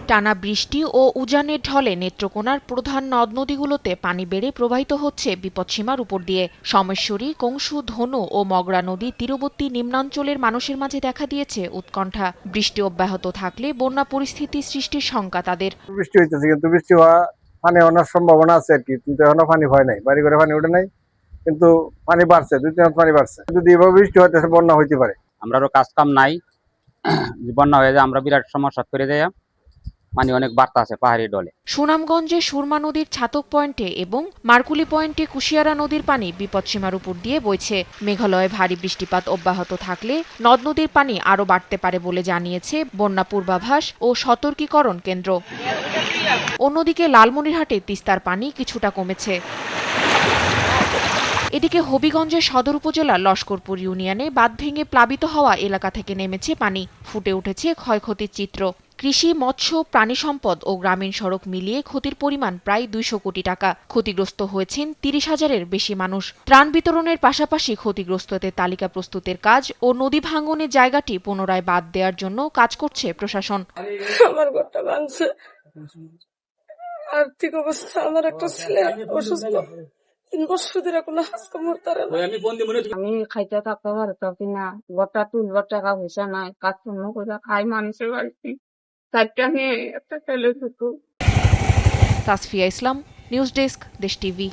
টানা বৃষ্টি ও উজানের ঢলে নেত্রকোনার প্রধান নদ নদীগুলোতে পানি বেড়ে প্রবাহিত হচ্ছে বিপৎসীমার উপর দিয়ে। সোমেশ্বরী, কংসু, ধনু ও মগরা নদী তীরবর্তী নিম্নাঞ্চলের মানুষের মাঝে দেখা দিয়েছে উৎকণ্ঠা। বৃষ্টি অব্যাহত থাকলে বন্যা পরিস্থিতি সৃষ্টির শঙ্কা তাদের। বৃষ্টি হইতেছে, কিন্তু বৃষ্টি হওয়া পানি অনার সম্ভাবনা আছে আর কি, কিন্তু এখনো পানি হয় নাই, বাড়ি ঘরে পানি ওঠে নাই, কিন্তু পানি বাড়ছে, 2-3 হাত পানি বাড়ছে। যদি এভাবে বৃষ্টি হইতেছে বন্যা হইতে পারে। আমরা কাজ কাম নাই, বন্যা হয়ে যায় আমরা বিরাট সমস্যা করে দেয়, পানি অনেক বাড়তা আছে পাহাড়ি ডলে। সুনামগঞ্জে সুরমা নদীর ছাতক পয়েন্টে এবং মারকুলি পয়েন্টে কুশিয়ারা নদীর পানি বিপৎসীমার উপর দিয়ে বইছে। মেঘালয়ে ভারী বৃষ্টিপাত অব্যাহত থাকলে নদ নদীর পানি আরও বাড়তে পারে বলে জানিয়েছে বন্যা পূর্বাভাস ও সতর্কীকরণ কেন্দ্র। অন্যদিকে লালমনিরহাটে তিস্তার পানি কিছুটা কমেছে। এদিকে হবিগঞ্জের সদর উপজেলার লস্করপুর ইউনিয়নে বাঁধ ভেঙে প্লাবিত হওয়া এলাকা থেকে নেমেছে পানি, ফুটে উঠেছে ক্ষয়ক্ষতির চিত্র। কৃষি, মৎস্য, প্রাণী সম্পদ ও গ্রামীণ সড়ক মিলিয়ে ক্ষতির পরিমাণ প্রায় 200 কোটি টাকা। ক্ষতিগ্রস্ত হয়েছেন 30,000-এর বেশি মানুষ। ত্রাণ বিতরণের পাশাপাশি ক্ষতিগ্রস্তদের তালিকা প্রস্তুতের কাজ ও নদী ভাঙনের জায়গাটি পুনরায় বাদ দেওয়ার জন্য কাজ করছে প্রশাসন। আমার ঘরটা ভাঙছে, আর্থিক অবস্থা, আমার একটা ছেলে অসুস্থ, 3 বছর ধরে কোনো কাজকর্ম করে না। আমি খাইতে থাকতে পারতাম না, গোটা তুলবার টাকা পয়সা নাই, কাজকর্ম করে খাই মানুষের বাড়িতে। 4টা মেয়ে, একটা ছেলে ছোট। তাসফিয়া ইসলাম, নিউজ ডেস্ক, দেশ টিভি।